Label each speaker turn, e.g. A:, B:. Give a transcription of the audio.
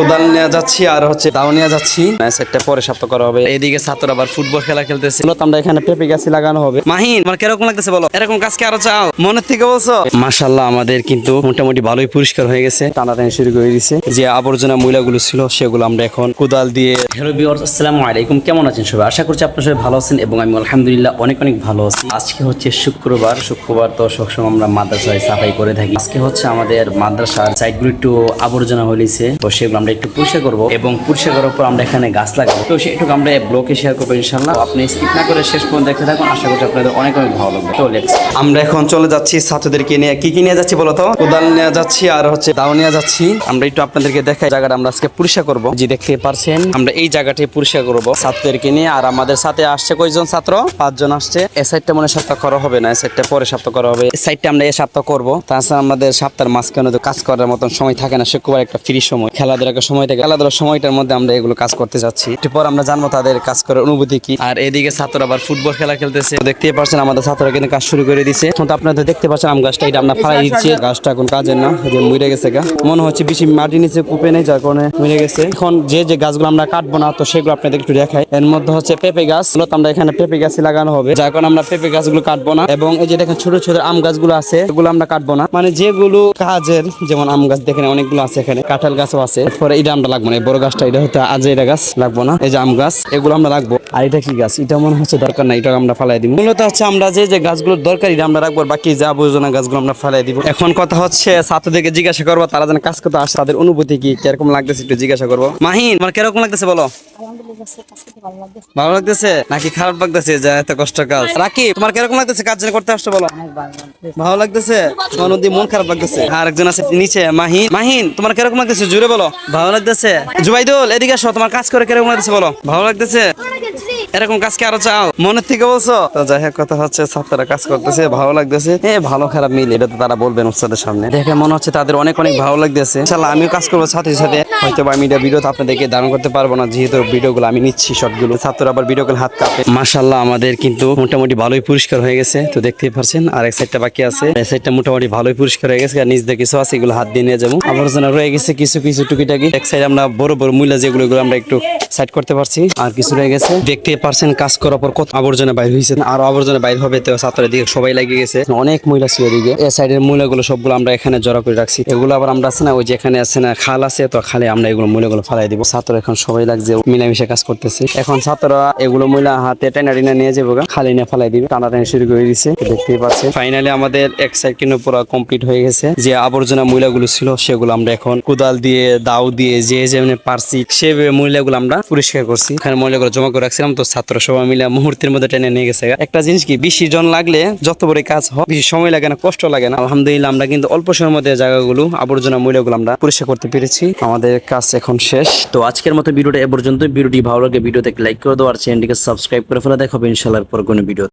A: কোদাল নিয়ে যাচ্ছি আর হচ্ছে দাও নিয়ে যাচ্ছি। সেটটা পরে সপ্তাহ করা হবে। এইদিকে ছাত্ররা আবার ফুটবল খেলা খেলতেছে। আমরা এখানে পেঁপে গাছ লাগানো হবে। মাহিন আমার কিরকম লাগতেছে বলো? এরকম কাজকে আরো চাও মনের থেকে বলছো? মাশাআল্লাহ আমাদের কিন্তু মোটামুটি ভালোই পরিষ্কার হয়ে গেছে। টানাটানি শুরু করে দিয়েছে। যে আবর্জনা ময়লাগুলো ছিল সেগুলো আমরা এখন কোদাল দিয়ে। হ্যালো ভিউয়ার্স, আসসালামু আলাইকুম। কেমন আছেন সবাই? আশা করছি আপনারা সবাই ভালো আছেন এবং আমি আলহামদুলিল্লাহ অনেক ভালো আছি। আজকে হচ্ছে শুক্রবার তো সবসময় আমরা মাদ্রাসায় সাফাই করে থাকি। আজকে হচ্ছে আমাদের মাদ্রাসার সাইডগুলো একটু আবর্জনা হয়েছে, তো সেগুলো আমরা একটু পরিষ্কার করবো এবং পরিষ্কার করার পর আমরা এখানে গাছ লাগাবো। তো সেটুকু আমরা ব্লগে শেয়ার করবো ইনশাল্লাহ। আপনি স্কিপ না করে শেষ পর্যন্ত দেখতে থাকুন। আশা করছি আপনাদের অনেক ভালো লাগবে। তো লেটস আমরা এখন চলে যাচ্ছি ছাত্রদেরকে নিয়ে। কি নিয়ে যাচ্ছি বলো তো? কোদাল নিয়ে যাচ্ছি আর হচ্ছে দাও নিয়ে যাচ্ছি। আমরা একটু আপনাদেরকে দেখাই জায়গাটা আমরা আজকে পরিষ্কার করবো। যে দেখতে পারছেন আমরা এই জায়গাটি পরিষ্কার করবো ছাত্রদেরকে নিয়ে। আর আমাদের সাথে আসছে কয়জন ছাত্র? 5 জন আসছে। এই সাইডটা মনে সপ্তাহ করা হবে না, এই সাইডটা পরে সপ্তাহ করা হবে। এই সাইডটা আমরা এই সপ্তাহ করবো। তাছাড়া আমাদের সপ্তাহের মাঝখানে তো কাজ করার মতন সময় থাকে না। শুক্রবার একটা ফ্রি সময়, খেলাধুলার সময় থাকে। খেলাধুলার সময়টার মধ্যে আমরা এগুলো কাজ করতে যাচ্ছি। একটু পর আমরা জানবো তাদের কাজ করার অনুভূতি কি। আর এদিকে ছাত্ররা আবার ফুটবল খেলা খেলতেছে। দেখতেই পাচ্ছেন আমাদের ছাত্ররা কিন্তু কাজ শুরু করে দিয়েছে। তো আপনারা দেখতে পাচ্ছেন আম গাছটা এটা আমরা ফালাই দিচ্ছি। গাছটা এখন কাজের না, মরে গেছে গা। মনে হচ্ছে বেশি মাটি নিচে কুপে নেই, যার কারণে মরে গেছে। এখন যে গাছগুলো আমরা কাটবো না, তো সেগুলো আপনাদের একটু দেখাই। এর মধ্যে হচ্ছে পেঁপে গাছ। আমরা এখানে পেঁপে গাছ লাগানো হবে, যার কারণে আমরা পেঁপে গাছগুলো কাটবো না। এবং এই যে দেখেন ছোট ছোট আম গাছগুলো আছে, এগুলো আমরা কাটবো না। মানে যেগুলো কাজের, যেমন আম গাছ দেখেন অনেকগুলো আছে, এখানে কাঁঠাল গাছও আছে। পরে এটা আমরা লাগবো না, এই বড় গাছটা এটা হচ্ছে আজেরা গাছ লাগবো না। এই যে আম গাছ এগুলো আমরা রাখবো। আর এটা কি গাছ? এটা মনে হচ্ছে দরকার না, এটা আমরা ফালাই দিব। মূলত হচ্ছে আমরা যে গাছগুলো দরকার এটা আমরা রাখবো, বাকি যা আবর্জনা গাছগুলো আমরা ফালাই দিব। এখন কথা হচ্ছে ছাত্রদেরকে জিজ্ঞাসা করবো তারা যেন কাজ করতে আসে, তাদের অনুভূতি কি, কিরকম লাগতেছে একটু জিজ্ঞাসা করবো। মাহিন আমার কিরকম লাগতেছে বলো? ভালো লাগতেছে নাকি খারাপ লাগতেছে যে এত কষ্ট কাজ? রাকিব তোমার কিরকম লাগতেছে কাজ যেন করতে আসছো বলো? ভালো লাগতেছে? মন খারাপ লাগতেছে। আর একজন আছে নিচে, মাহিন তোমার কিরকম লাগতেছে জোরে বলো? ভালো লাগতেছে। জুবাইদুল এদিকে আসো, তোমার কাজ করে কিরকম লাগতেছে বলো? ভালো লাগতেছে? এরকম কাজকে আরো চাও মনের থেকে বলছো? তো যাই হোক কথা হচ্ছে ছাত্ররা কাজ করতেছে, ভালো লাগতেছে। ভালো খারাপ মিল এটা তো তারা বলবেন উস্তাদের সামনে। দেখে মনে হচ্ছে তাদের অনেক ভালো লাগতেছে। ইনশাআল্লাহ আমিও কাজ করবো ছাত্রের সাথে। হয়তো আমি ভিডিও আপনাদেরকে ধারণ করতে পারবো না, যেহেতু ভিডিওগুলো আমি নিচ্ছি শর্টগুলো। ছাত্ররা আবার ভিডিওগুলো হাত কাঁপে। মাশাআল্লাহ আমাদের কিন্তু মোটামুটি ভালোই পরিষ্কার হয়ে গেছে, তো দেখতেই পারছেন। আর এক সাইডটা বাকি আছে, এই সাইডটা মোটামুটি ভালোই পরিষ্কার হয়ে গেছে। আর নিচ দিয়ে কিছু আছে, এগুলো হাত দিয়ে নিয়ে যাবো। আবর্জনা রয়ে গেছে কিছু কিছু টুকিটাকি। এক সাইড আমরা বড় বড় মূল্য যেগুলো আমরা একটু সাইড করতে পারছি, আর কিছু রয়ে গেছে। দেখতেই পারছেন কাজ করার পর কত আবর্জনা বাইর হয়েছে। আর আবর্জনা বাইর হবে, তো ছাত্রের দিকে সবাই লাগিয়ে গেছে, অনেক ময়লা ছিল এদিকে। এই সাইডের মূলাগুলো সবগুলো আমরা এখানে জড়া করে রাখছি। এগুলো আবার আমরা আছে না, ওই যে এখানে আছে না খাল আছে, তো খালে আমরা এগুলো মূলাগুলো ফালাই দিব। ছাত্র এখন সবাই লাগছে মিলামিশে কাজ করতেছে। এখন ছাত্ররা এগুলো ময়লা হাতে টেনা নিয়ে যাবো, খালি নিয়ে ফালাই দিবে। টানাটানি শুরু করে দিচ্ছে, দেখতেই পাচ্ছেন। ফাইনালি আমাদের এক সাইড কিন্তু পুরো কমপ্লিট হয়ে গেছে। যে আবর্জনা ময়লাগুলো ছিল সেগুলো আমরা এখন কোদাল দিয়ে দাও দিয়ে যে যেমন পারছি সে ময়লাগুলো আমরা পরিষ্কার করছি। এখানে ময়লাগুলো জমা করে রাখছিলাম, তো ছাত্র সবাই মিলে মুহূর্তের মধ্যে টেনে নিয়ে গেছে। একটা জিনিস কি, 20 জন লাগলে যত বড় কাজ হয় বেশি সময় লাগে না, কষ্ট লাগে না। আলহামদুলিল্লাহ আমরা কিন্তু অল্প সময়ের মধ্যে জায়গাগুলো আবর্জনা ময়লাগুলো আমরা পরিষ্কার করতে পেরেছি। আমাদের কাজ এখন শেষ। তো আজকের মতো ভিডিওটা এ পর্যন্ত। ভিডিওটি ভালো লাগে ভিডিওতে লাইক করে দাও আর চ্যানেলটিকে সাবস্ক্রাইব করে ফেলা। দেখা হবে ইনশাআল্লাহ পর কোনো ভিডিও।